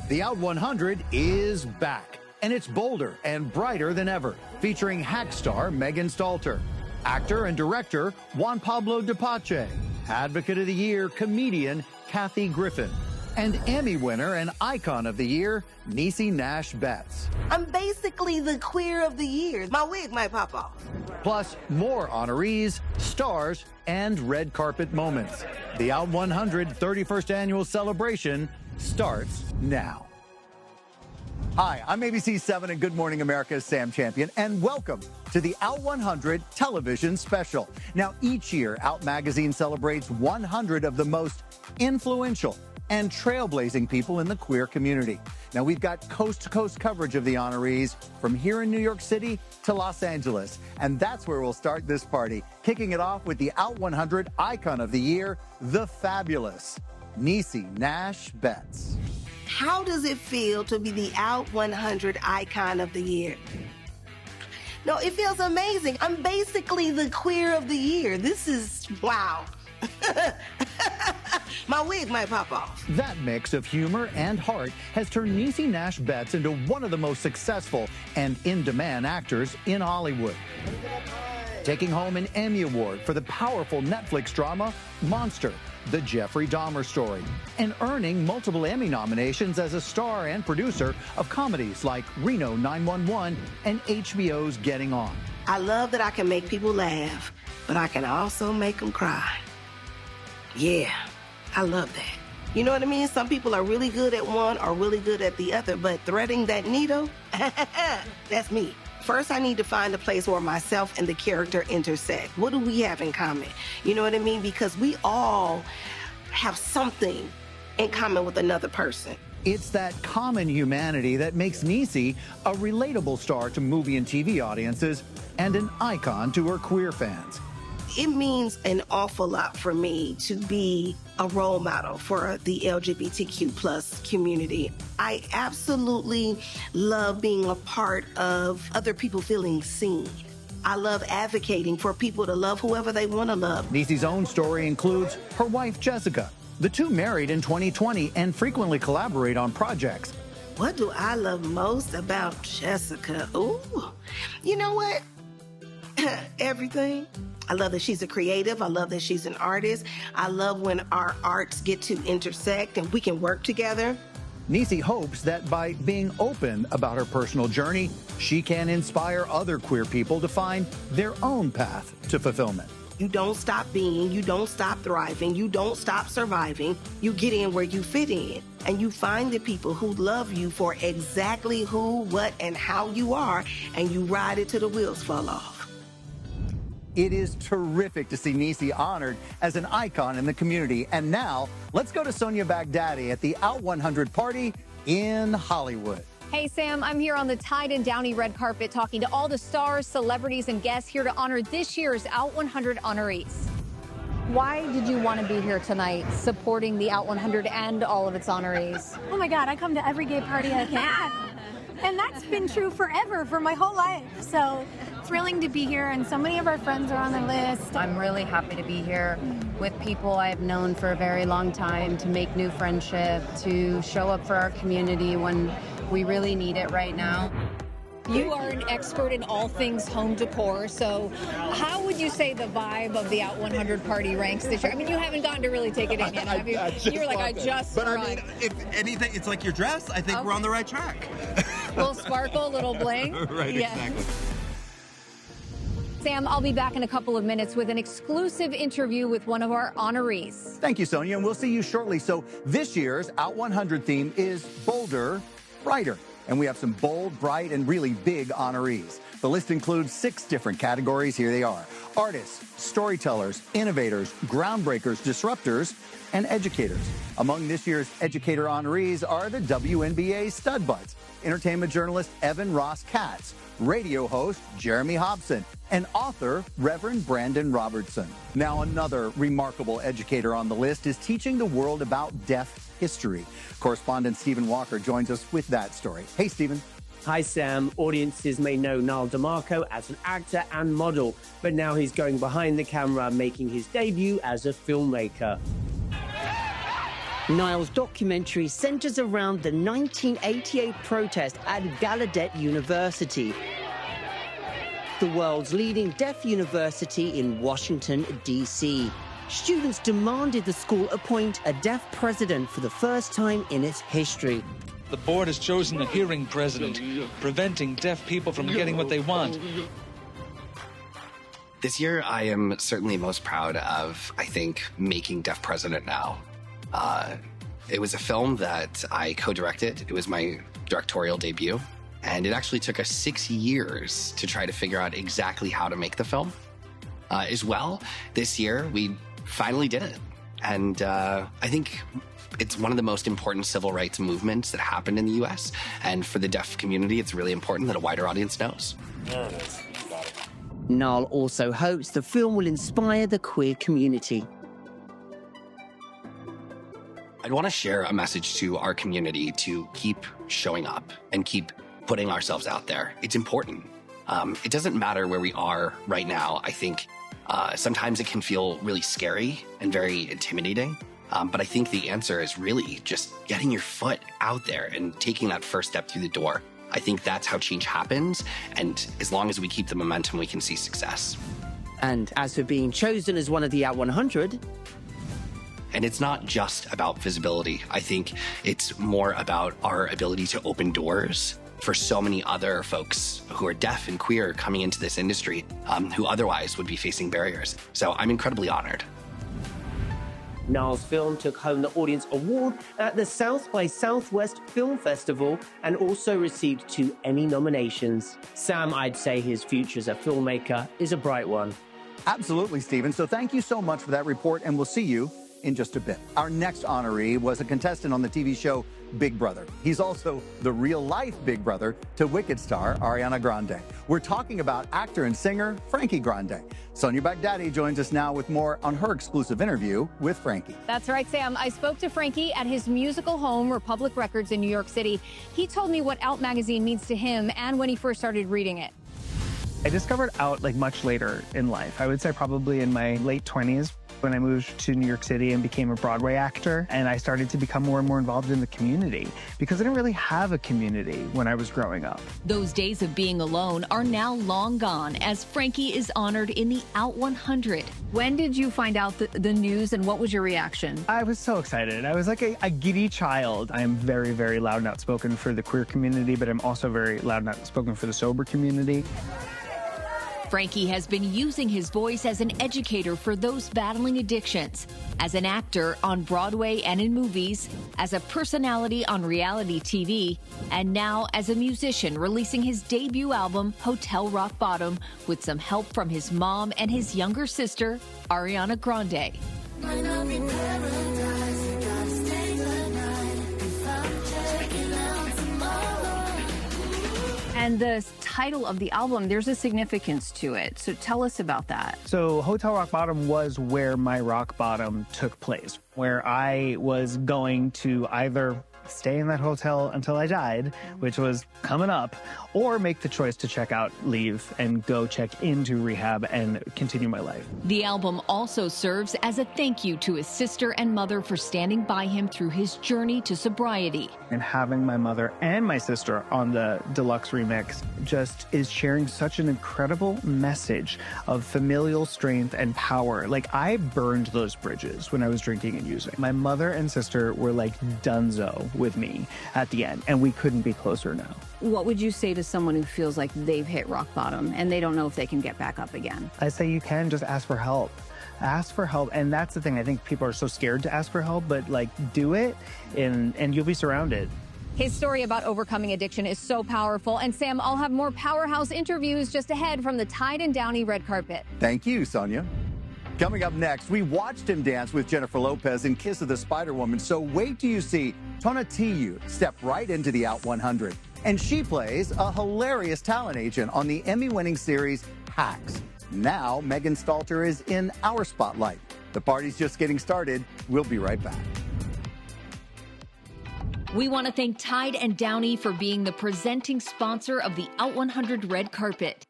The Out 100 is back, and it's bolder and brighter than ever, featuring hack star Megan Stalter, actor and director Juan Pablo de Pache, Advocate of the Year comedian Kathy Griffin, and Emmy winner and Icon of the Year Niecy Nash-Betts. I'm basically the queer of the year. My wig might pop off. Plus, more honorees, stars, and red carpet moments. The Out 100 31st Annual Celebration starts now. Hi, I'm ABC7 and Good Morning America's Sam Champion, and welcome to the Out 100 television special. Now, each year, Out Magazine celebrates 100 of the most influential and trailblazing people in the queer community. Now, we've got coast-to-coast coverage of the honorees from here in New York City to Los Angeles, and that's where we'll start this party, kicking it off with the Out 100 Icon of the Year, the fabulous Niecy Nash-Betts. How does it feel to be the Out 100 Icon of the Year? No, it feels amazing. I'm basically the queer of the year. This is, wow. My wig might pop off. That mix of humor and heart has turned Niecy Nash-Betts into one of the most successful and in-demand actors in Hollywood. Taking home an Emmy Award for the powerful Netflix drama Monster, the Jeffrey Dahmer story, and earning multiple Emmy nominations as a star and producer of comedies like Reno 911 and HBO's Getting On. I love that I can make people laugh, but I can also make them cry. Yeah, I love that. You know what I mean? Some people are really good at one or really good at the other, but threading that needle, that's me. First, I need to find a place where myself and the character intersect. What do we have in common? You know what I mean? Because we all have something in common with another person. It's that common humanity that makes Niecy a relatable star to movie and TV audiences and an icon to her queer fans. It means an awful lot for me to be a role model for the LGBTQ plus community. I absolutely love being a part of other people feeling seen. I love advocating for people to love whoever they want to love. Niecy's own story includes her wife, Jessica. The two married in 2020 and frequently collaborate on projects. What do I love most about Jessica? Ooh, you know what? Everything. I love that she's a creative. I love that she's an artist. I love when our arts get to intersect and we can work together. Niecy hopes that by being open about her personal journey, she can inspire other queer people to find their own path to fulfillment. You don't stop being, you don't stop thriving, you don't stop surviving. You get in where you fit in, and you find the people who love you for exactly who, what, and how you are, and you ride it till the wheels fall off. It is terrific to see Niecy honored as an icon in the community. And now, let's go to Sonia Baghdadi at the Out 100 party in Hollywood. Hey, Sam, I'm here on the Tide and Downey red carpet talking to all the stars, celebrities, and guests here to honor this year's Out 100 honorees. Why did you want to be here tonight supporting the Out 100 and all of its honorees? Oh, my God, I come to every gay party I can. And that's been true forever, for my whole life. So thrilling to be here, and so many of our friends are on the list. I'm really happy to be here with people I've known for a very long time, to make new friendship, to show up for our community when we really need it right now. You are an expert in all things home decor, so how would you say the vibe of the Out 100 party ranks this year? I mean, you haven't gotten to really take it in yet, have you? You were like, I just But arrived. I mean, if anything, it's like your dress. I think we're on the right track. Little sparkle, little bling. Right, Yeah. exactly. Sam, I'll be back in a couple of minutes with an exclusive interview with one of our honorees. Thank you, Sonia, and we'll see you shortly. So this year's Out 100 theme is bolder, brighter. And we have some bold, bright, and really big honorees. The list includes 6 different categories. Here they are: artists, storytellers, innovators, groundbreakers, disruptors, and educators. Among this year's educator honorees are the WNBA stud butts, entertainment journalist Evan Ross Katz, radio host Jeremy Hobson, and author Reverend Brandon Robertson. Now, another remarkable educator on the list is teaching the world about deaf history. Correspondent Stephen Walker joins us with that story. Hey, Stephen. Hi, Sam. Audiences may know Niall DeMarco as an actor and model, but now he's going behind the camera, making his debut as a filmmaker. Niall's documentary centers around the 1988 protest at Gallaudet University, the world's leading deaf university in Washington, D.C. Students demanded the school appoint a deaf president for the first time in its history. The board has chosen a hearing president, preventing deaf people from getting what they want. This year, I am certainly most proud of, I think, making Deaf President Now. It was a film that I co-directed. It was my directorial debut. And it actually took us 6 years to try to figure out exactly how to make the film. As well, this year, we finally did it. And I think it's one of the most important civil rights movements that happened in the U.S. And for the deaf community, it's really important that a wider audience knows. There it is. You got it. Niall also hopes the film will inspire the queer community. I'd want to share a message to our community to keep showing up and keep putting ourselves out there. It's important. It doesn't matter where we are right now. I think sometimes it can feel really scary and very intimidating. But I think the answer is really just getting your foot out there and taking that first step through the door. I think that's how change happens. And as long as we keep the momentum, we can see success. And as for being chosen as one of the Out100... And it's not just about visibility. I think it's more about our ability to open doors for so many other folks who are deaf and queer coming into this industry who otherwise would be facing barriers. So I'm incredibly honored. Niall's film took home the Audience Award at the South by Southwest Film Festival and also received 2 Emmy nominations. Sam, I'd say his future as a filmmaker is a bright one. Absolutely, Stephen. So thank you so much for that report, and we'll see you in just a bit. Our next honoree was a contestant on the TV show Big Brother. He's also the real-life Big Brother to Wicked star Ariana Grande. We're talking about actor and singer Frankie Grande. Sonia Baghdadi joins us now with more on her exclusive interview with Frankie. That's right, Sam. I spoke to Frankie at his musical home, Republic Records in New York City. He told me what Out magazine means to him and when he first started reading it. I discovered Out much later in life. I would say probably in my late 20s when I moved to New York City and became a Broadway actor, and I started to become more and more involved in the community because I didn't really have a community when I was growing up. Those days of being alone are now long gone as Frankie is honored in the Out100. When did you find out the news and what was your reaction? I was so excited. I was like a giddy child. I am very, very loud and outspoken for the queer community, but I'm also very loud and outspoken for the sober community. Frankie has been using his voice as an educator for those battling addictions, as an actor on Broadway and in movies, as a personality on reality TV, and now as a musician releasing his debut album, Hotel Rock Bottom, with some help from his mom and his younger sister, Ariana Grande. And the title of the album, there's a significance to it. So tell us about that. So Hotel Rock Bottom was where my rock bottom took place, where I was going to either stay in that hotel until I died, which was coming up, or make the choice to check out, leave, and go check into rehab and continue my life. The album also serves as a thank you to his sister and mother for standing by him through his journey to sobriety. And having my mother and my sister on the deluxe remix just is sharing such an incredible message of familial strength and power. Like, I burned those bridges when I was drinking and using. My mother and sister were like dunzo with me at the end, and we couldn't be closer now. What would you say to someone who feels like they've hit rock bottom and they don't know if they can get back up again? I say you can just ask for help. Ask for help, and that's the thing. I think people are so scared to ask for help, but like, do it, and you'll be surrounded. His story about overcoming addiction is so powerful. And Sam, I'll have more powerhouse interviews just ahead from the Tide and Downey red carpet. Thank you, Sonia. Coming up next, we watched him dance with Jennifer Lopez in Kiss of the Spider-Woman, so wait till you see Tonatiuh step right into the Out100. And she plays a hilarious talent agent on the Emmy-winning series Hacks. Now, Megan Stalter is in our spotlight. The party's just getting started. We'll be right back. We want to thank Tide and Downey for being the presenting sponsor of the Out100 red carpet.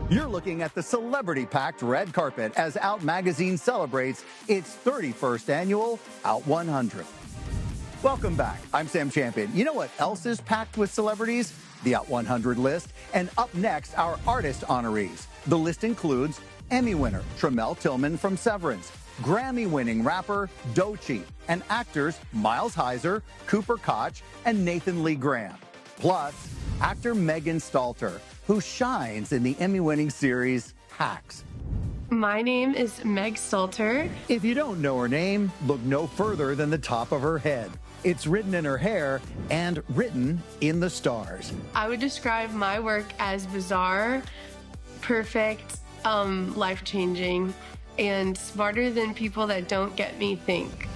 You're looking at the celebrity-packed red carpet as Out magazine celebrates its 31st annual Out 100. Welcome back. I'm Sam Champion. You know what else is packed with celebrities? The Out 100 list. And up next, our artist honorees. The list includes Emmy winner Tremel Tillman from Severance, Grammy-winning rapper Doechii, and actors Miles Heiser, Cooper Koch, and Nathan Lee Graham. Plus, actor Megan Stalter, who shines in the Emmy-winning series Hacks. My name is Meg Stalter. If you don't know her name, look no further than the top of her head. It's written in her hair and written in the stars. I would describe my work as bizarre, perfect, life-changing, and smarter than people that don't get me think.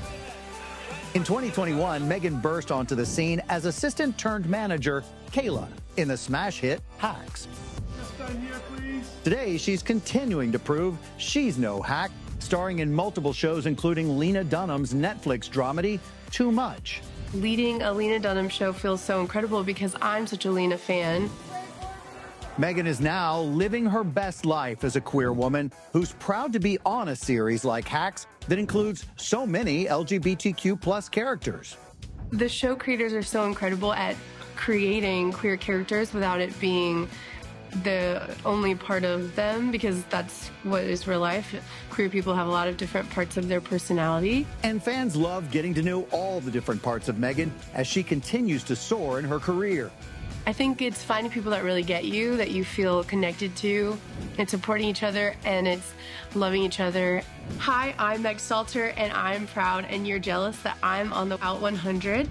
In 2021, Megan burst onto the scene as assistant-turned-manager Kayla in the smash hit Hacks. Today, she's continuing to prove she's no hack, starring in multiple shows including Lena Dunham's Netflix dramedy, Too Much. Leading a Lena Dunham show feels so incredible because I'm such a Lena fan. Megan is now living her best life as a queer woman who's proud to be on a series like Hacks that includes so many LGBTQ+ characters. The show creators are so incredible at creating queer characters without it being the only part of them, because that's what is real life. Queer people have a lot of different parts of their personality. And fans love getting to know all the different parts of Megan as she continues to soar in her career. I think it's finding people that really get you, that you feel connected to, and supporting each other, and it's loving each other. Hi, I'm Meg Stalter, and I'm proud and you're jealous that I'm on the Out 100.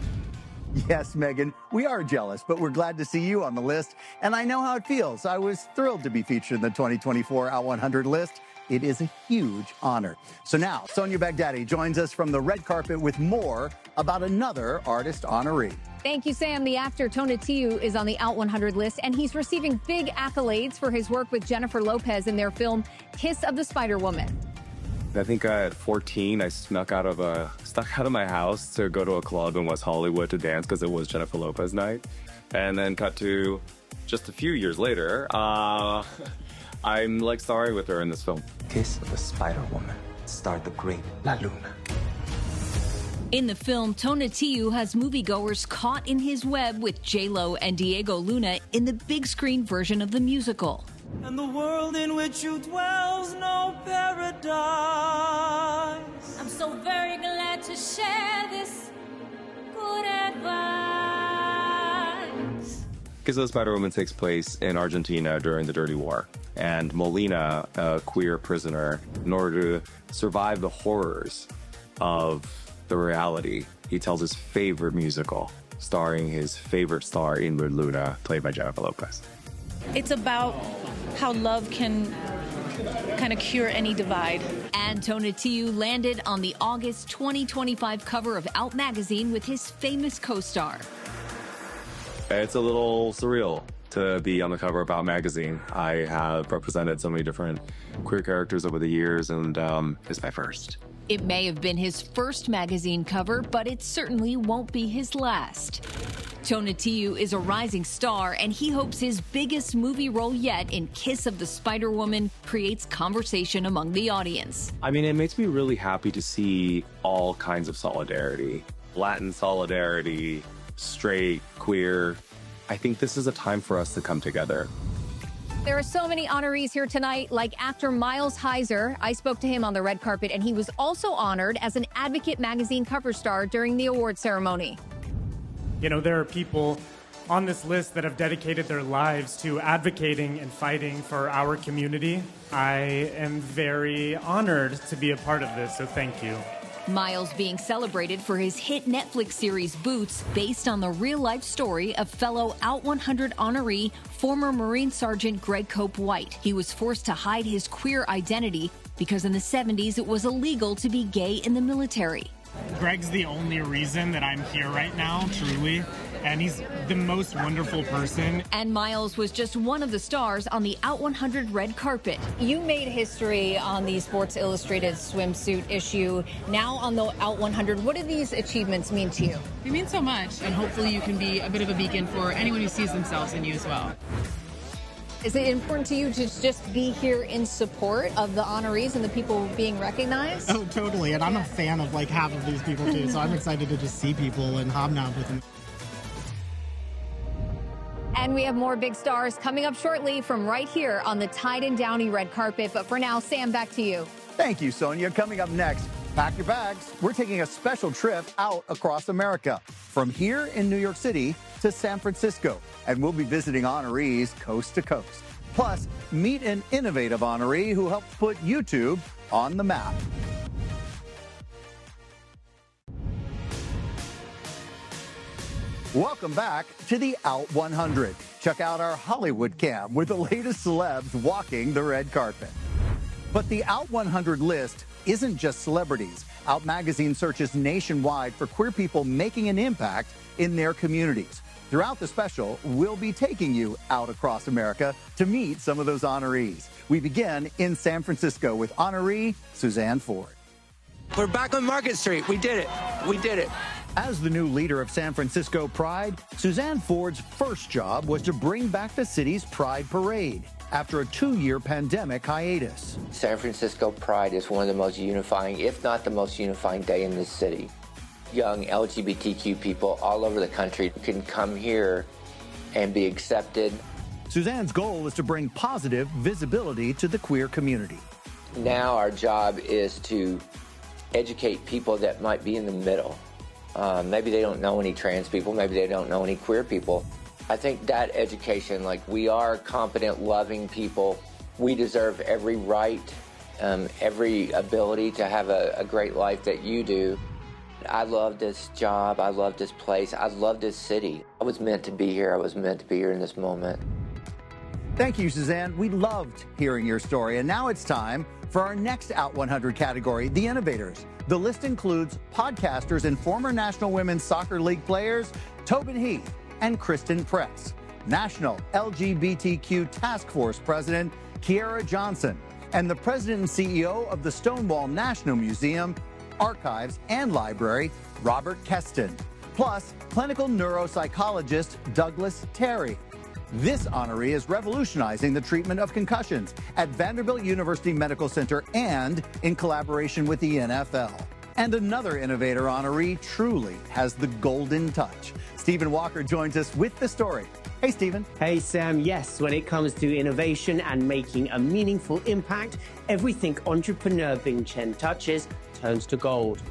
Yes, Megan, we are jealous, but we're glad to see you on the list. And I know how it feels. I was thrilled to be featured in the 2024 Out 100 list. It is a huge honor. So now, Sonia Baghdadi joins us from the red carpet with more about another artist honoree. Thank you, Sam. The actor Tonatiuh is on the Out 100 list, and he's receiving big accolades for his work with Jennifer Lopez in their film Kiss of the Spider-Woman. I think at 14, I snuck out of my house to go to a club in West Hollywood to dance because it was Jennifer Lopez night. And then cut to just a few years later, I'm like starring with her in this film. Kiss of the Spider-Woman starred the great La Luna. In the film, Tonatiuh has moviegoers caught in his web with J-Lo and Diego Luna in the big screen version of the musical. And the world in which you dwell's no paradise. I'm so very glad to share this good advice. Kiss of the Spider-Woman takes place in Argentina during the Dirty War. And Molina, a queer prisoner, in order to survive the horrors of the reality, he tells his favorite musical, starring his favorite star, Ingrid Luna, played by Jennifer Lopez. It's about how love can kind of cure any divide. And Tonatiuh landed on the August 2025 cover of Out magazine with his famous co-star. It's a little surreal to be on the cover of Out magazine. I have represented so many different queer characters over the years, and it's my first. It may have been his first magazine cover, but it certainly won't be his last. Tonatiuh is a rising star, and he hopes his biggest movie role yet in Kiss of the Spider-Woman creates conversation among the audience. I mean, it makes me really happy to see all kinds of solidarity. Latin solidarity, straight, queer. I think this is a time for us to come together. There are so many honorees here tonight, like actor Miles Heiser. I spoke to him on the red carpet, and he was also honored as an Advocate magazine cover star during the award ceremony. You know, there are people on this list that have dedicated their lives to advocating and fighting for our community. I am very honored to be a part of this, so thank you. Miles being celebrated for his hit Netflix series Boots, based on the real-life story of fellow Out 100 honoree, former Marine Sergeant Greg Cope White. He was forced to hide his queer identity because in the 70s it was illegal to be gay in the military. Greg's the only reason that I'm here right now, truly, and he's the most wonderful person. And Miles was just one of the stars on the Out 100 red carpet. You made history on the Sports Illustrated swimsuit issue. Now on the Out 100, what do these achievements mean to you? They mean so much, and hopefully you can be a bit of a beacon for anyone who sees themselves in you as well. Is it important to you to just be here in support of the honorees and the people being recognized? Oh, totally. And I'm a fan of like half of these people too, so I'm excited to just see people and hobnob with them. And we have more big stars coming up shortly from right here on the Tide and Downey red carpet. But for now, Sam, back to you. Thank you, Sonia. Coming up next, pack your bags. We're taking a special trip out across America, from here in New York City to San Francisco. And we'll be visiting honorees coast to coast. Plus, meet an innovative honoree who helped put YouTube on the map. Welcome back to the Out 100. Check out our Hollywood cam with the latest celebs walking the red carpet. But the Out 100 list isn't just celebrities. Out magazine searches nationwide for queer people making an impact in their communities. Throughout the special, we'll be taking you out across America to meet some of those honorees. We begin in San Francisco with honoree Suzanne Ford. We're back on Market Street. We did it. We did it. As the new leader of San Francisco Pride, Suzanne Ford's first job was to bring back the city's Pride Parade after a 2-year pandemic hiatus. San Francisco Pride is one of the most unifying, if not the most unifying day in this city. Young LGBTQ people all over the country can come here and be accepted. Suzanne's goal is to bring positive visibility to the queer community. Now our job is to educate people that might be in the middle. Maybe they don't know any trans people, maybe they don't know any queer people. I think that education, like we are competent, loving people. We deserve every right, every ability to have a great life that you do. I love this job. I love this place. I love this city. I was meant to be here. I was meant to be here in this moment. Thank you, Suzanne. We loved hearing your story. And now it's time for our next Out 100 category, the innovators. The list includes podcasters and former National Women's Soccer League players Tobin Heath and Kristen Press, National LGBTQ Task Force President Kiara Johnson, and the President and CEO of the Stonewall National Museum, Archives and Library, Robert Keston, plus clinical neuropsychologist Douglas Terry. This honoree is revolutionizing the treatment of concussions at Vanderbilt University Medical Center and in collaboration with the NFL. And another innovator honoree truly has the golden touch. Stephen Walker joins us with the story. Hey, Stephen. Hey, Sam. Yes, when it comes to innovation and making a meaningful impact, everything entrepreneur Bing Chen touches turns to gold.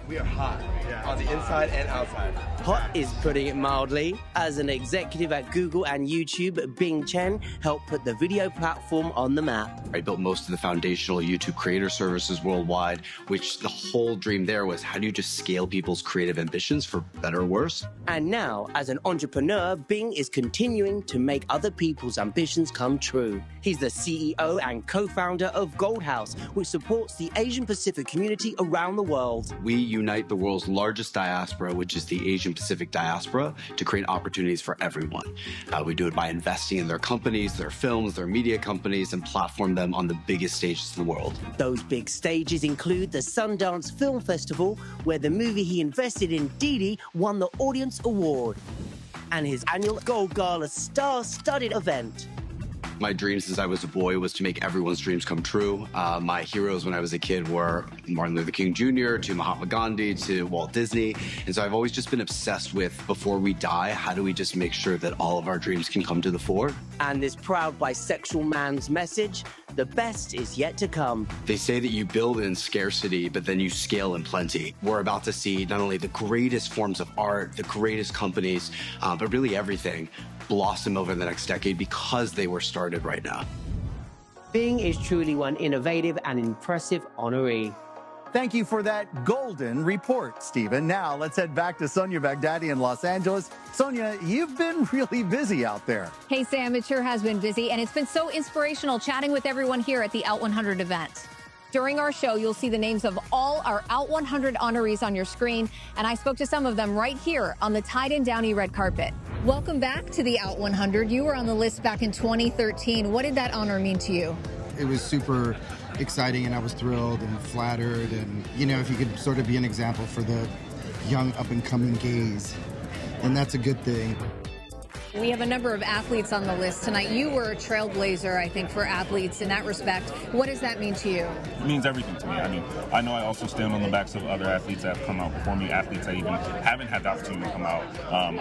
We are hot on the inside and outside. Hot is putting it mildly. As an executive at Google and YouTube, Bing Chen helped put the video platform on the map. I built most of the foundational YouTube creator services worldwide, which the whole dream there was how do you just scale people's creative ambitions for better or worse? And now, as an entrepreneur, Bing is continuing to make other people's ambitions come true. He's the CEO and co-founder of Gold House, which supports the Asian Pacific community around the world. We unite the world's largest diaspora, which is the Asian Pacific diaspora, to create opportunities for everyone. We do it by investing in their companies, their films, their media companies, and platform them on the biggest stages in the world. Those big stages include the Sundance Film Festival, where the movie he invested in, Didi, won the Audience Award, and his annual Gold Gala star-studded event. My dream since I was a boy was to make everyone's dreams come true. My heroes when I was a kid were Martin Luther King Jr. to Mahatma Gandhi to Walt Disney. And so I've always just been obsessed with, before we die, how do we just make sure that all of our dreams can come to the fore? And this proud bisexual man's message, the best is yet to come. They say that you build in scarcity, but then you scale in plenty. We're about to see not only the greatest forms of art, the greatest companies, but really everything blossom over the next decade because they were started right now. Bing is truly one innovative and impressive honoree. Thank you for that golden report, Stephen. Now let's head back to Sonia Baghdadi in Los Angeles. Sonia, you've been really busy out there. Hey, Sam, it sure has been busy, and it's been so inspirational chatting with everyone here at the Out 100 event. During our show, you'll see the names of all our Out 100 honorees on your screen, and I spoke to some of them right here on the Tide and Downey red carpet. Welcome back to the Out 100. You were on the list back in 2013. What did that honor mean to you? It was super exciting, and I was thrilled and flattered, and, you know, if you could sort of be an example for the young up-and-coming gays, and that's a good thing. We have a number of athletes on the list tonight. You were a trailblazer, I think, for athletes in that respect. What does that mean to you? It means everything to me. I mean, I know I also stand on the backs of other athletes that have come out before me, athletes that even haven't had the opportunity to come out.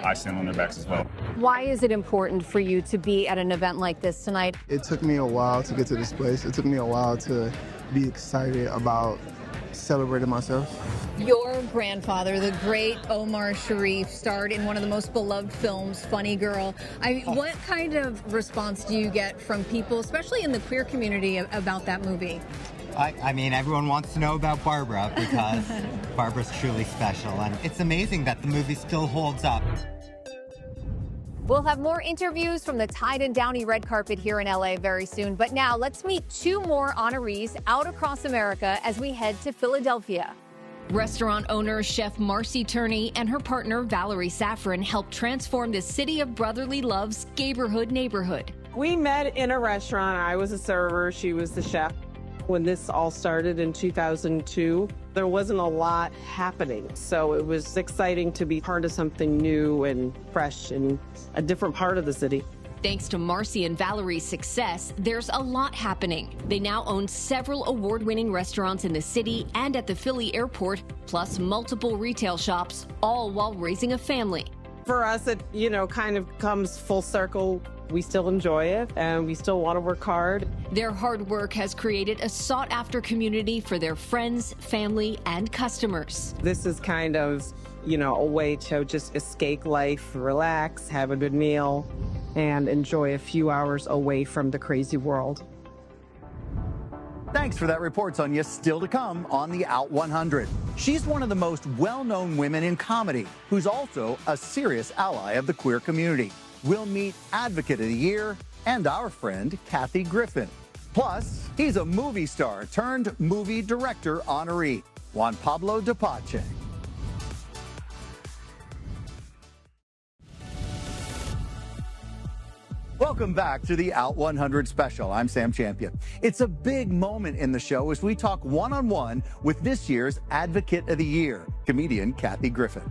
I stand on their backs as well. Why is it important for you to be at an event like this tonight? It took me a while to get to this place. It took me a while to be excited about celebrating myself. Your grandfather, the great Omar Sharif, starred in one of the most beloved films, Funny Girl. What kind of response do you get from people, especially in the queer community, about that movie? I mean, everyone wants to know about Barbara because Barbara's truly special, and it's amazing that the movie still holds up. We'll have more interviews from the Tide and Downey red carpet here in LA very soon. But now let's meet two more honorees out across America as we head to Philadelphia. Restaurant owner Chef Marcy Turney and her partner Valerie Safran helped transform the city of brotherly love's Gayborhood neighborhood. We met in a restaurant. I was a server, she was the chef. When this all started in 2002, there wasn't a lot happening. So it was exciting to be part of something new and fresh in a different part of the city. Thanks to Marcy and Valerie's success, there's a lot happening. They now own several award-winning restaurants in the city and at the Philly airport, plus multiple retail shops, all while raising a family. For us, it, kind of comes full circle. We still enjoy it and we still want to work hard. Their hard work has created a sought-after community for their friends, family, and customers. This is kind of, a way to just escape life, relax, have a good meal, and enjoy a few hours away from the crazy world. Thanks for that report, Sonia. Still to come on the Out 100. She's one of the most well-known women in comedy, who's also a serious ally of the queer community. We'll meet Advocate of the Year and our friend Kathy Griffin. Plus, he's a movie star turned movie director honoree, Juan Pablo de Pache. Welcome back to the Out 100 special. I'm Sam Champion. It's a big moment in the show as we talk one-on-one with this year's Advocate of the Year, comedian Kathy Griffin.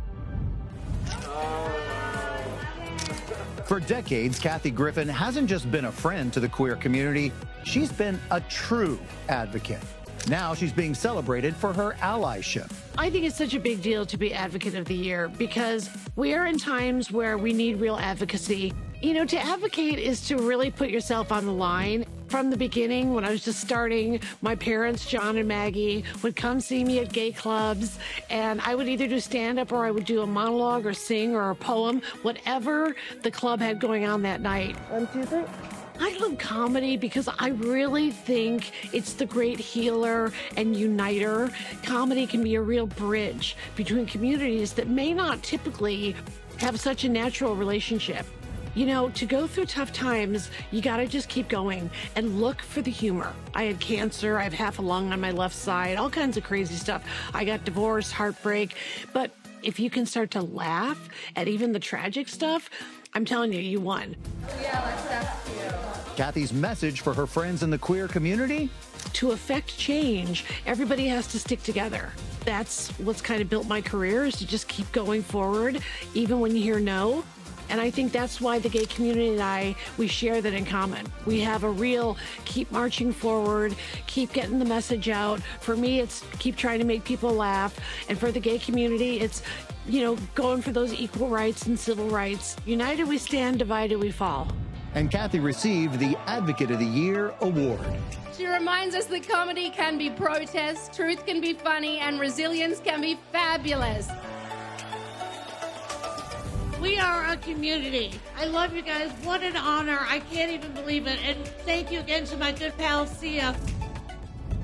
For decades, Kathy Griffin hasn't just been a friend to the queer community, she's been a true advocate. Now she's being celebrated for her allyship. I think it's such a big deal to be Advocate of the Year because we are in times where we need real advocacy. To advocate is to really put yourself on the line. From the beginning, when I was just starting, my parents, John and Maggie, would come see me at gay clubs, and I would either do stand-up or I would do a monologue or sing or a poem, whatever the club had going on that night. I love comedy because I really think it's the great healer and uniter. Comedy can be a real bridge between communities that may not typically have such a natural relationship. To go through tough times, you gotta just keep going and look for the humor. I had cancer, I have half a lung on my left side, all kinds of crazy stuff. I got divorced, heartbreak. But if you can start to laugh at even the tragic stuff, I'm telling you, you won. Kathy's message for her friends in the queer community? To affect change, everybody has to stick together. That's what's kind of built my career, is to just keep going forward, even when you hear no. And I think that's why the gay community and we share that in common. We have a real keep marching forward, keep getting the message out. For me, it's keep trying to make people laugh. And for the gay community, it's, going for those equal rights and civil rights. United we stand, divided we fall. And Kathy received the Advocate of the Year award. She reminds us that comedy can be protest, truth can be funny, and resilience can be fabulous. We are a community. I love you guys. What an honor. I can't even believe it. And thank you again to my good pal, Sia.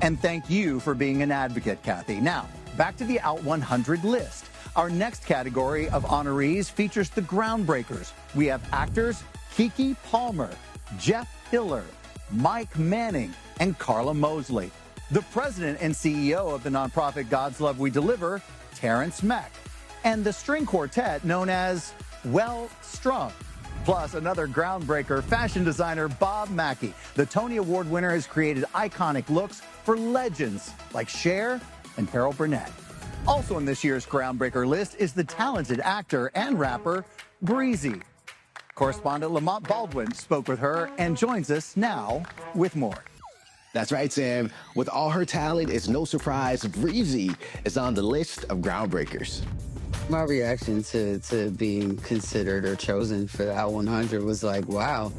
And thank you for being an advocate, Kathy. Now, back to the Out 100 list. Our next category of honorees features the groundbreakers. We have actors Keke Palmer, Jeff Hiller, Mike Manning, and Carla Mosley. The president and CEO of the nonprofit God's Love We Deliver, Terrence Meck. And the string quartet known as Well Strung. Plus, another groundbreaker, fashion designer Bob Mackie. The Tony Award winner has created iconic looks for legends like Cher and Carol Burnett. Also on this year's groundbreaker list is the talented actor and rapper Breezy. Correspondent Lamont Baldwin spoke with her and joins us now with more. That's right, Sam. With all her talent, it's no surprise Breezy is on the list of groundbreakers. My reaction to being considered or chosen for the Out100 was like, wow.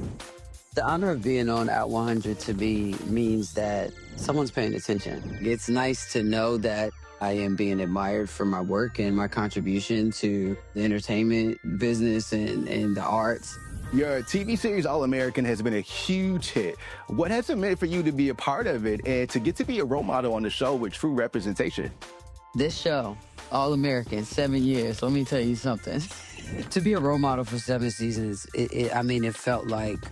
The honor of being on Out100 to me means that someone's paying attention. It's nice to know that I am being admired for my work and my contribution to the entertainment business and the arts. Your TV series All-American has been a huge hit. What has it meant for you to be a part of it and to get to be a role model on the show with true representation? This show, All-American, 7 years, let me tell you something. To be a role model for 7 seasons, it felt like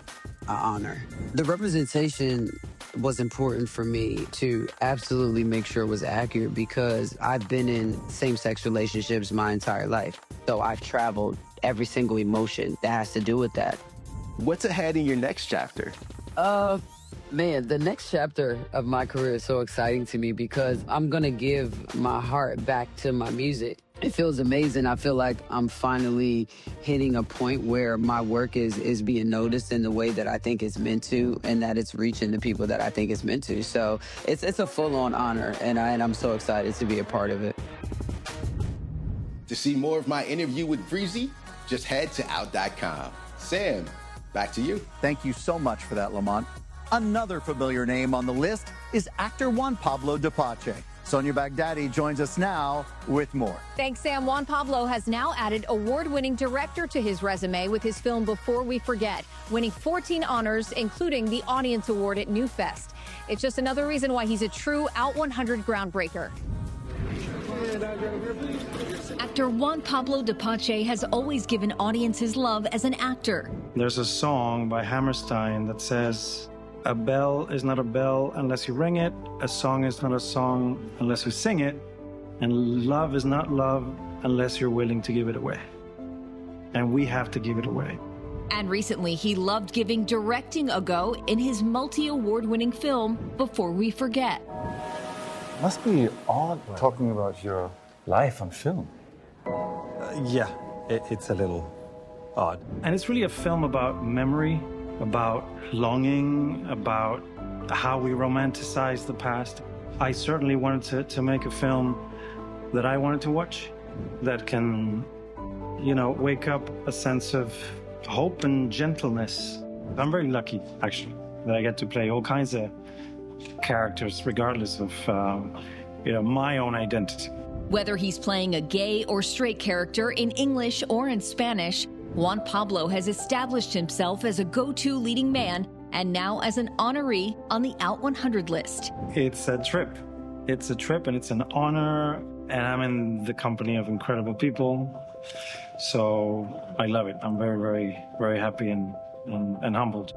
an honor. The representation was important for me to absolutely make sure it was accurate because I've been in same-sex relationships my entire life. So I've traveled every single emotion that has to do with that. What's ahead in your next chapter? Man, the next chapter of my career is so exciting to me because I'm gonna give my heart back to my music. It feels amazing. I feel like I'm finally hitting a point where my work is being noticed in the way that I think it's meant to, and that it's reaching the people that I think it's meant to. So it's a full-on honor, and I'm so excited to be a part of it. To see more of my interview with Breezy, just head to out.com. Sam, back to you. Thank you so much for that, Lamont. Another familiar name on the list is actor Juan Pablo Dupache. Sonia Baghdadi joins us now with more. Thanks, Sam. Juan Pablo has now added award-winning director to his resume with his film Before We Forget, winning 14 honors, including the Audience Award at New Fest. It's just another reason why he's a true Out100 groundbreaker. Actor Juan Pablo Dupache has always given audiences love as an actor. There's a song by Hammerstein that says, "A bell is not a bell unless you ring it. A song is not a song unless you sing it. And love is not love unless you're willing to give it away." And we have to give it away. And recently, he loved giving directing a go in his multi-award-winning film, Before We Forget. Must be odd talking about your life on film. Yeah, it's a little odd. And it's really a film about memory, about longing, about how we romanticize the past. I certainly wanted to make a film that I wanted to watch, that can, wake up a sense of hope and gentleness. I'm very lucky, actually, that I get to play all kinds of characters, regardless of, my own identity. Whether he's playing a gay or straight character in English or in Spanish, Juan Pablo has established himself as a go-to leading man and now as an honoree on the Out100 list. It's a trip. It's a trip and it's an honor, and I'm in the company of incredible people. So I love it. I'm very, very, very happy and humbled.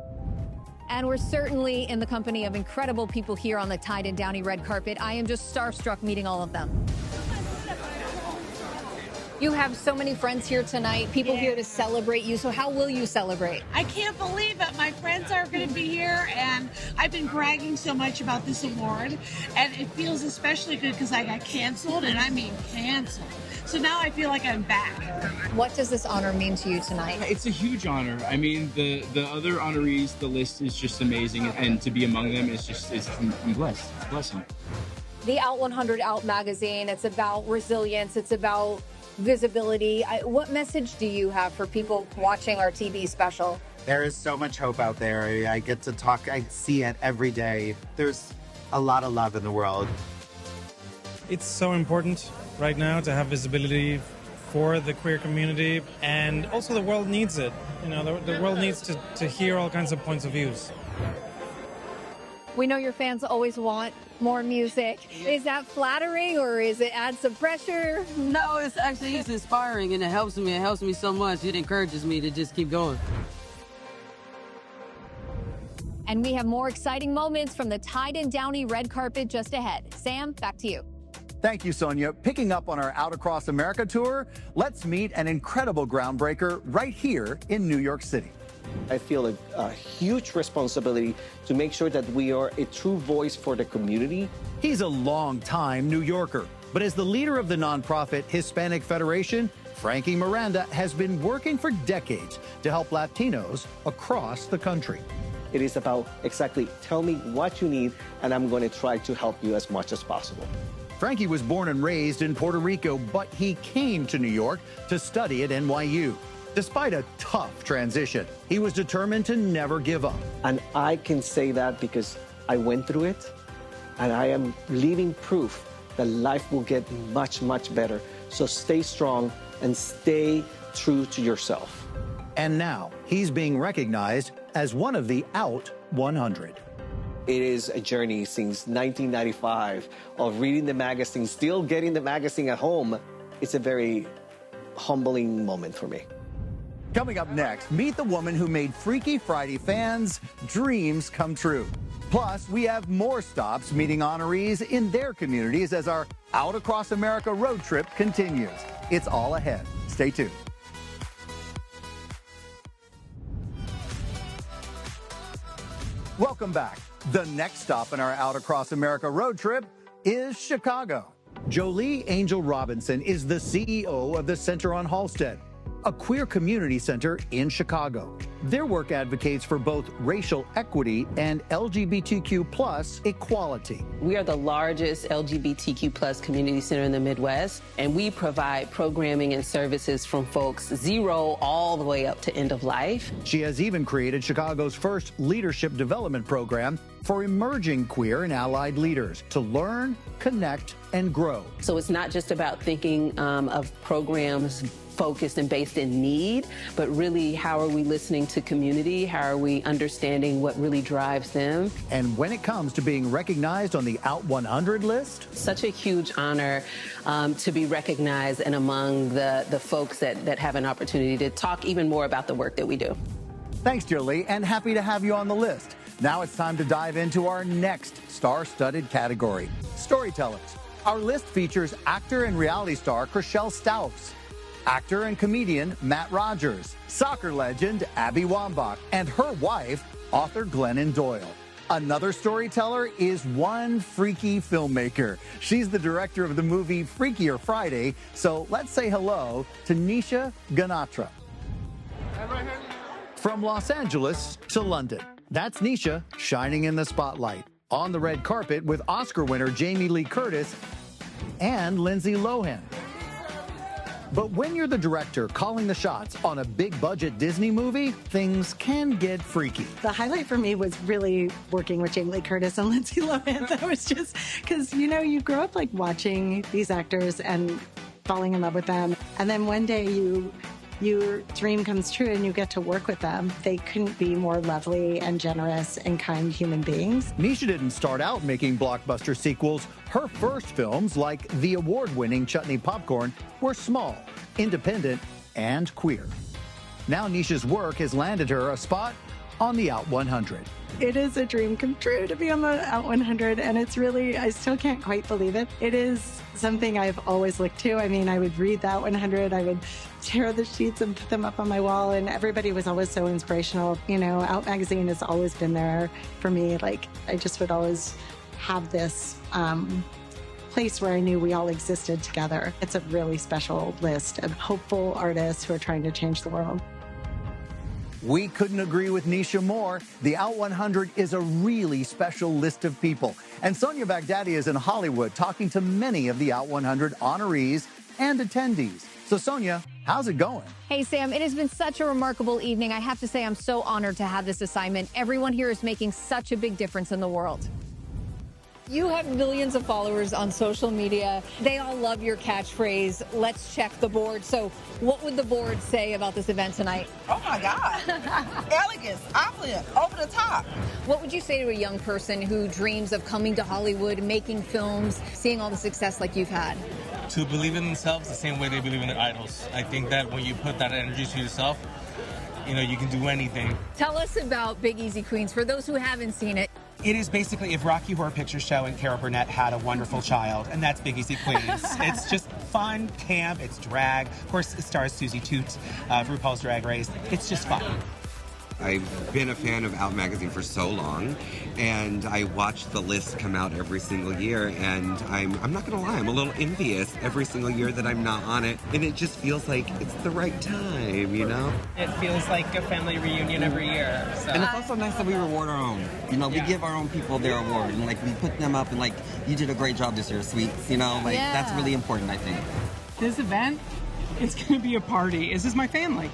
And we're certainly in the company of incredible people here on the Tide and Downey red carpet. I am just starstruck meeting all of them. You have so many friends here tonight, people here to celebrate you. So how will you celebrate? I can't believe it. My friends are going to be here, and I've been bragging so much about this award, and it feels especially good because I got canceled, and I mean canceled. So now I feel like I'm back. What does this honor mean to you tonight? It's a huge honor. I mean, the other honorees, the list is just amazing, and to be among them is just, I'm blessed. It's a blessing. The Out100 Out magazine, it's about resilience, it's about visibility. What message do you have for people watching our TV special? There is so much hope out there. I get to talk, I see it every day. There's a lot of love in the world. It's so important right now to have visibility for the queer community, and also the world needs it. The world needs to hear all kinds of points of views. We know your fans always want more music. Is that flattering, or is it add some pressure? No, it's inspiring, and it helps me. It helps me so much. It encourages me to just keep going. And we have more exciting moments from the Tide and Downey red carpet just ahead. Sam, back to you. Thank you, Sonia. Picking up on our Out Across America tour, let's meet an incredible groundbreaker right here in New York City. I feel a huge responsibility to make sure that we are a true voice for the community. He's a long-time New Yorker, but as the leader of the nonprofit Hispanic Federation, Frankie Miranda has been working for decades to help Latinos across the country. It is about exactly tell me what you need, and I'm going to try to help you as much as possible. Frankie was born and raised in Puerto Rico, but he came to New York to study at NYU. Despite a tough transition, he was determined to never give up. And I can say that because I went through it, and I am living proof that life will get much, much better. So stay strong and stay true to yourself. And now he's being recognized as one of the Out 100. It is a journey since 1995 of reading the magazine, still getting the magazine at home. It's a very humbling moment for me. Coming up next, meet the woman who made Freaky Friday fans' dreams come true. Plus, we have more stops meeting honorees in their communities as our Out Across America road trip continues. It's all ahead. Stay tuned. Welcome back. The next stop in our Out Across America road trip is Chicago. Jolie Angel Robinson is the CEO of the Center on Halsted, a queer community center in Chicago. Their work advocates for both racial equity and LGBTQ+ equality. We are the largest LGBTQ+ community center in the Midwest, and we provide programming and services from folks 0 all the way up to end of life. She has even created Chicago's first leadership development program for emerging queer and allied leaders to learn, connect, and grow. So it's not just about thinking of programs focused and based in need, but really how are we listening to community? How are we understanding what really drives them? And when it comes to being recognized on the Out 100 list? Such a huge honor to be recognized and among the folks that have an opportunity to talk even more about the work that we do. Thanks, Jolie, and happy to have you on the list. Now it's time to dive into our next star-studded category, storytellers. Our list features actor and reality star Chriselle Stauss, actor and comedian Matt Rogers, soccer legend Abby Wambach, and her wife, author Glennon Doyle. Another storyteller is one freaky filmmaker. She's the director of the movie Freakier Friday, so let's say hello to Nisha Ganatra. From Los Angeles to London, that's Nisha shining in the spotlight on the red carpet with Oscar winner Jamie Lee Curtis and Lindsay Lohan. But when you're the director calling the shots on a big-budget Disney movie, things can get freaky. The highlight for me was really working with Jamie Lee Curtis and Lindsay Lohan. That was just because, you know, you grow up like watching these actors and falling in love with them. And then one day your dream comes true and you get to work with them. They couldn't be more lovely and generous and kind human beings. Nisha didn't start out making blockbuster sequels. Her first films, like the award-winning Chutney Popcorn, were small, independent, and queer. Now Nisha's work has landed her a spot on the Out 100. It is a dream come true to be on the Out 100, and it's really, I still can't quite believe it. It is something I've always looked to. I mean, I would read the Out 100, I would tear the sheets and put them up on my wall, and everybody was always so inspirational. You know, Out Magazine has always been there for me. Like, I just would always have this place where I knew we all existed together. It's a really special list of hopeful artists who are trying to change the world. We couldn't agree with Nisha more. The Out 100 is a really special list of people. And Sonia Baghdadi is in Hollywood talking to many of the Out 100 honorees and attendees. So Sonia, how's it going? Hey, Sam, it has been such a remarkable evening. I have to say I'm so honored to have this assignment. Everyone here is making such a big difference in the world. You have millions of followers on social media. They all love your catchphrase, let's check the board. So what would the board say about this event tonight? Oh my God. Elegance, opulent, over the top. What would you say to a young person who dreams of coming to Hollywood, making films, seeing all the success like you've had? To believe in themselves the same way they believe in their idols. I think that when you put that energy to yourself, you know, you can do anything. Tell us about Big Easy Queens for those who haven't seen it. It is basically if Rocky Horror Picture Show and Carol Burnett had a wonderful child, and that's Big Easy Queens. It's just fun, camp, it's drag. Of course, it stars Susie Toots of RuPaul's Drag Race. It's just fun. I've been a fan of Out magazine for so long, and I watch the list come out every single year, and I'm not gonna lie, I'm a little envious every single year that I'm not on it, and it just feels like it's the right time, you know? It feels like a family reunion every year. So. And it's also nice that we reward our own. You know, we give our own people their award, and like we put them up, and like, you did a great job this year, Sweets. You know, like that's really important, I think. This event, it's gonna be a party. This is my family.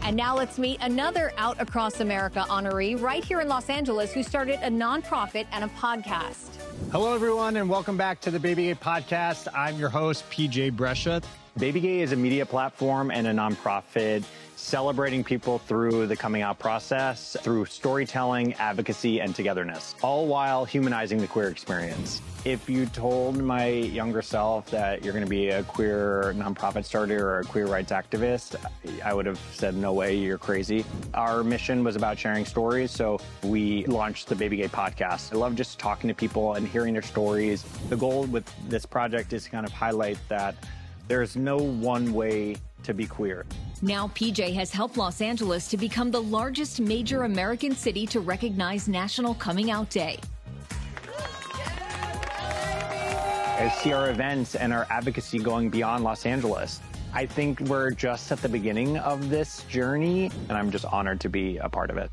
And now let's meet another Out Across America honoree right here in Los Angeles who started a nonprofit and a podcast. Hello, everyone, and welcome back to the Baby Gay podcast. I'm your host, PJ Brescia. Baby Gay is a media platform and a nonprofit celebrating people through the coming out process, through storytelling, advocacy, and togetherness, all while humanizing the queer experience. If you told my younger self that you're going to be a queer nonprofit starter or a queer rights activist, I would have said, no way, you're crazy. Our mission was about sharing stories, so we launched the Baby Gay podcast. I love just talking to people and hearing their stories. The goal with this project is to kind of highlight that there's no one way to be queer. Now PJ has helped Los Angeles to become the largest major American city to recognize National Coming Out Day. I see our events and our advocacy going beyond Los Angeles. I think we're just at the beginning of this journey, and I'm just honored to be a part of it.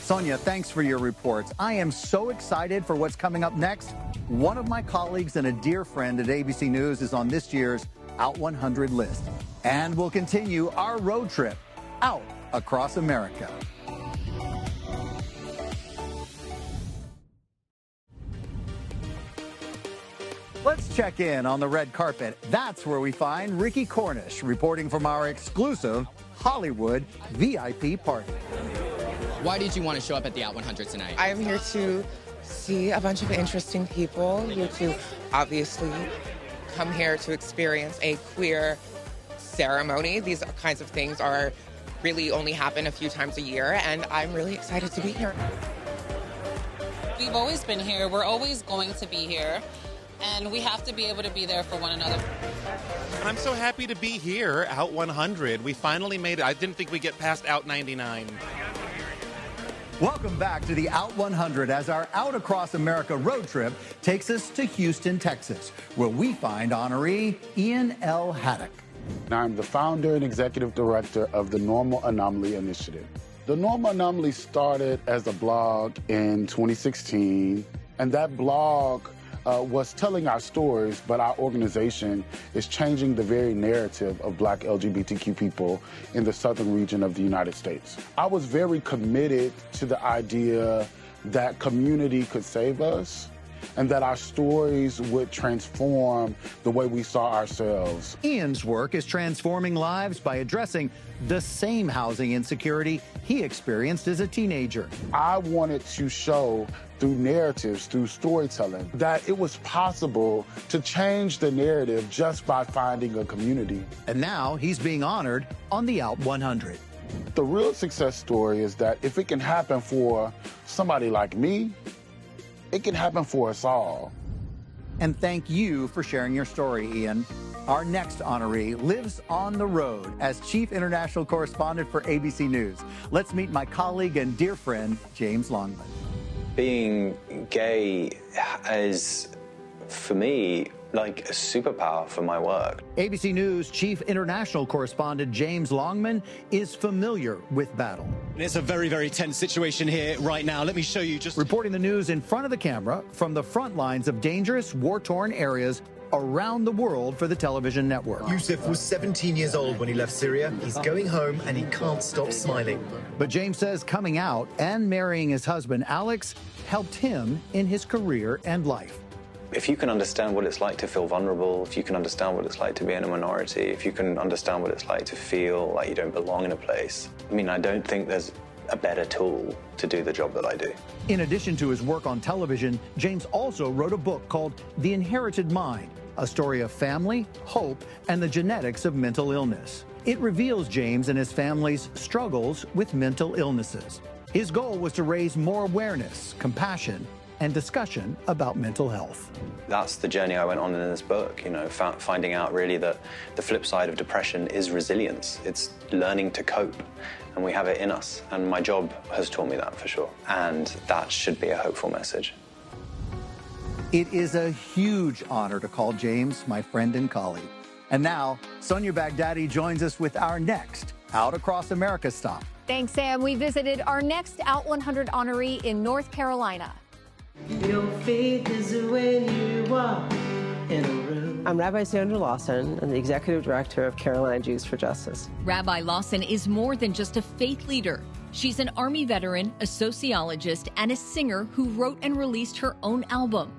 Sonia, thanks for your reports. I am so excited for what's coming up next. One of my colleagues and a dear friend at ABC News is on this year's Out 100 list. And we'll continue our road trip out across America. Let's check in on the red carpet. That's where we find Ricky Cornish reporting from our exclusive Hollywood VIP party. Why did you want to show up at the Out 100 tonight? I am here to see a bunch of interesting people, here to obviously come here to experience a queer ceremony. These kinds of things are really only happen a few times a year, and I'm really excited to be here. We've always been here. We're always going to be here. And we have to be able to be there for one another. I'm so happy to be here, Out 100. We finally made it. I didn't think we'd get past Out 99. Welcome back to the Out 100 as our Out Across America road trip takes us to Houston, Texas, where we find honoree Ian L. Haddock. I'm the founder and executive director of the Normal Anomaly Initiative. The Normal Anomaly started as a blog in 2016, and that blog was telling our stories, but our organization is changing the very narrative of Black LGBTQ people in the southern region of the United States. I was very committed to the idea that community could save us and that our stories would transform the way we saw ourselves. Ian's work is transforming lives by addressing the same housing insecurity he experienced as a teenager. I wanted to show through narratives, through storytelling, that it was possible to change the narrative just by finding a community. And now he's being honored on the Out 100. The real success story is that if it can happen for somebody like me, it can happen for us all. And thank you for sharing your story, Ian. Our next honoree lives on the road as Chief International Correspondent for ABC News. Let's meet my colleague and dear friend, James Longman. Being gay is, for me, like a superpower for my work. ABC News Chief International Correspondent James Longman is familiar with battle. It's a very, very tense situation here right now. Let me show you just... Reporting the news in front of the camera from the front lines of dangerous, war-torn areas around the world for the television network. Yusuf was 17 years old when he left Syria. He's going home and he can't stop smiling. But James says coming out and marrying his husband, Alex, helped him in his career and life. If you can understand what it's like to feel vulnerable, if you can understand what it's like to be in a minority, if you can understand what it's like to feel like you don't belong in a place, I mean, I don't think there's a better tool to do the job that I do. In addition to his work on television, James also wrote a book called The Inherited Mind, a story of family, hope, and the genetics of mental illness. It reveals James and his family's struggles with mental illnesses. His goal was to raise more awareness, compassion, and discussion about mental health. That's the journey I went on in this book, you know, finding out really that the flip side of depression is resilience. It's learning to cope, and we have it in us. And my job has taught me that for sure. And that should be a hopeful message. It is a huge honor to call James my friend and colleague. And now, Sonia Baghdadi joins us with our next Out Across America stop. Thanks, Sam. We visited our next Out 100 honoree in North Carolina. Your faith is when you walk in a room. I'm Rabbi Sandra Lawson. I'm the Executive Director of Carolina Jews for Justice. Rabbi Lawson is more than just a faith leader. She's an Army veteran, a sociologist, and a singer who wrote and released her own album.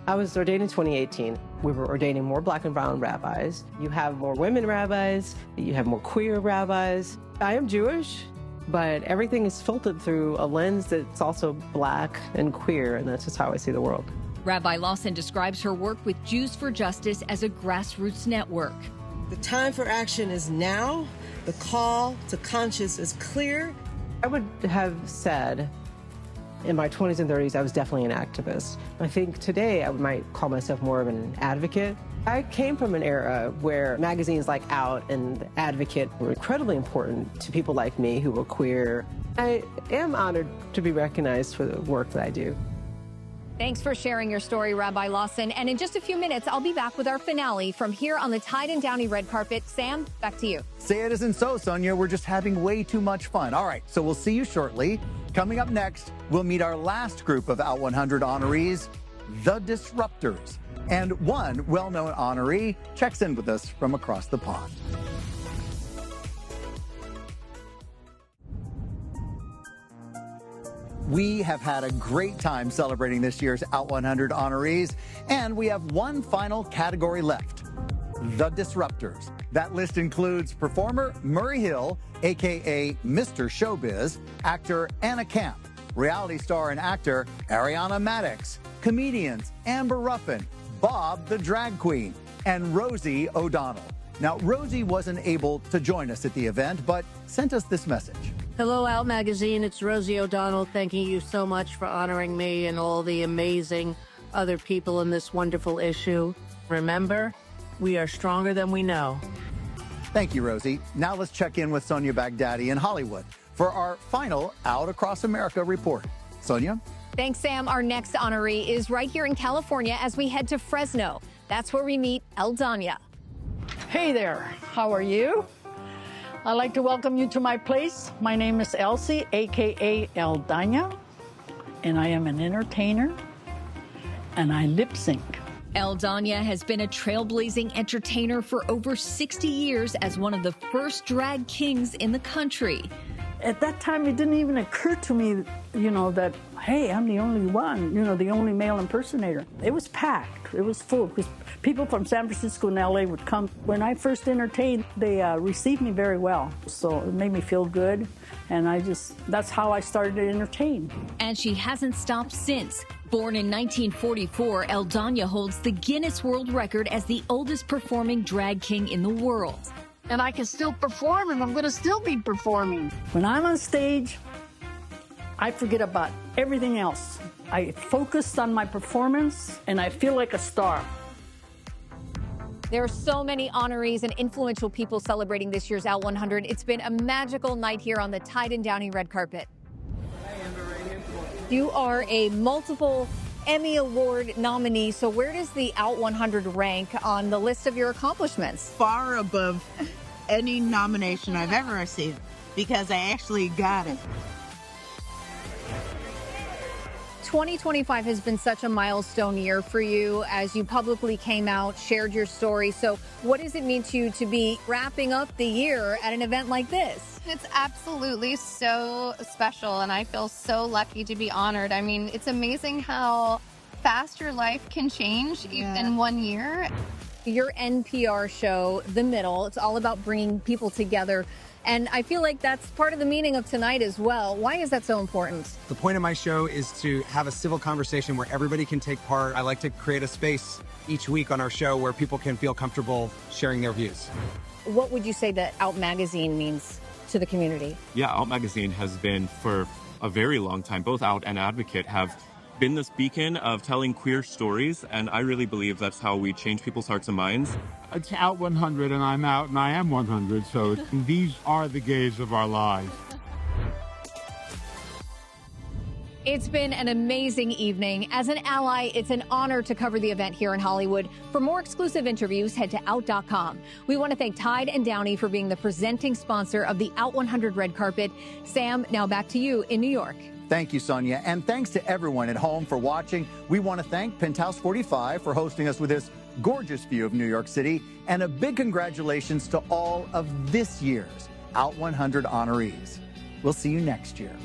I was ordained in 2018. We were ordaining more black and brown rabbis. You have more women rabbis. You have more queer rabbis. I am Jewish, but everything is filtered through a lens that's also black and queer, and that's just how I see the world. Rabbi Lawson describes her work with Jews for Justice as a grassroots network. The time for action is now. The call to conscience is clear. I would have said in my 20s and 30s, I was definitely an activist. I think today I might call myself more of an advocate. I came from an era where magazines like Out and Advocate were incredibly important to people like me who were queer. I am honored to be recognized for the work that I do. Thanks for sharing your story, Rabbi Lawson. And in just a few minutes, I'll be back with our finale from here on the Tide and Downey red carpet. Sam, back to you. Say it isn't so, Sonia. We're just having way too much fun. All right, so we'll see you shortly. Coming up next, we'll meet our last group of Out 100 honorees, the Disruptors. And one well-known honoree checks in with us from across the pond. We have had a great time celebrating this year's Out 100 honorees, and we have one final category left, the Disruptors. That list includes performer Murray Hill, a.k.a. Mr. Showbiz, actor Anna Camp, reality star and actor Ariana Madix, comedians Amber Ruffin, Bob the Drag Queen, and Rosie O'Donnell. Now, Rosie wasn't able to join us at the event, but sent us this message. Hello, Out Magazine. It's Rosie O'Donnell. Thanking you so much for honoring me and all the amazing other people in this wonderful issue. Remember, we are stronger than we know. Thank you, Rosie. Now let's check in with Sonia Baghdadi in Hollywood for our final Out Across America report. Sonia? Thanks, Sam. Our next honoree is right here in California as we head to Fresno. That's where we meet Eldanya. Hey there. How are you? I'd like to welcome you to my place. My name is Elsie, a.k.a. Eldanya, and I am an entertainer, and I lip sync. Eldanya has been a trailblazing entertainer for over 60 years as one of the first drag kings in the country. At that time, it didn't even occur to me, that, hey, I'm the only one, the only male impersonator. It was packed. It was full because people from San Francisco and LA would come. When I first entertained, they received me very well. So it made me feel good. And that's how I started to entertain. And she hasn't stopped since. Born in 1944, Eldanya holds the Guinness World Record as the oldest performing drag king in the world. And I can still perform, and I'm going to still be performing. When I'm on stage, I forget about everything else. I focus on my performance, and I feel like a star. There are so many honorees and influential people celebrating this year's Out 100. It's been a magical night here on the Tide and Downey red carpet. You are a multiple Emmy Award nominee, so where does the Out 100 rank on the list of your accomplishments? Far above any nomination I've ever received, because I actually got it. 2025 has been such a milestone year for you as you publicly came out, shared your story. So what does it mean to you to be wrapping up the year at an event like this? It's absolutely so special, and I feel so lucky to be honored. I mean, it's amazing how fast your life can change in 1 year. Your NPR show, The Middle, it's all about bringing people together. And I feel like that's part of the meaning of tonight as well. Why is that so important? The point of my show is to have a civil conversation where everybody can take part. I like to create a space each week on our show where people can feel comfortable sharing their views. What would you say that Out Magazine means to the community? Yeah, Out Magazine has been for a very long time. Both Out and Advocate have been this beacon of telling queer stories, and I really believe that's how we change people's hearts and minds. It's Out 100, and I'm out, and I am 100, so these are the gays of our lives. It's been an amazing evening. As an ally, it's an honor to cover the event here in Hollywood. For more exclusive interviews, head to out.com. We want to thank Tide and Downey for being the presenting sponsor of the Out 100 red carpet. Sam, now back to you in New York. Thank you, Sonia. And thanks to everyone at home for watching. We want to thank Penthouse 45 for hosting us with this gorgeous view of New York City. And a big congratulations to all of this year's Out 100 honorees. We'll see you next year.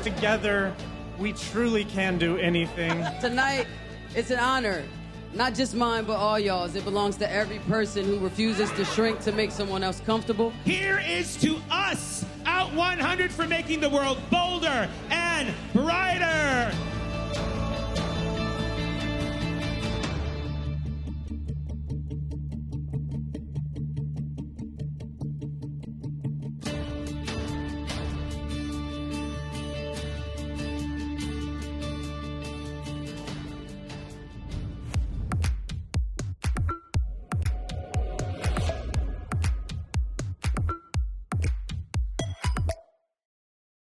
Together, we truly can do anything. Tonight, it's an honor. Not just mine, but all y'all's. It belongs to every person who refuses to shrink to make someone else comfortable. Here is to us, Out 100, for making the world bolder and brighter.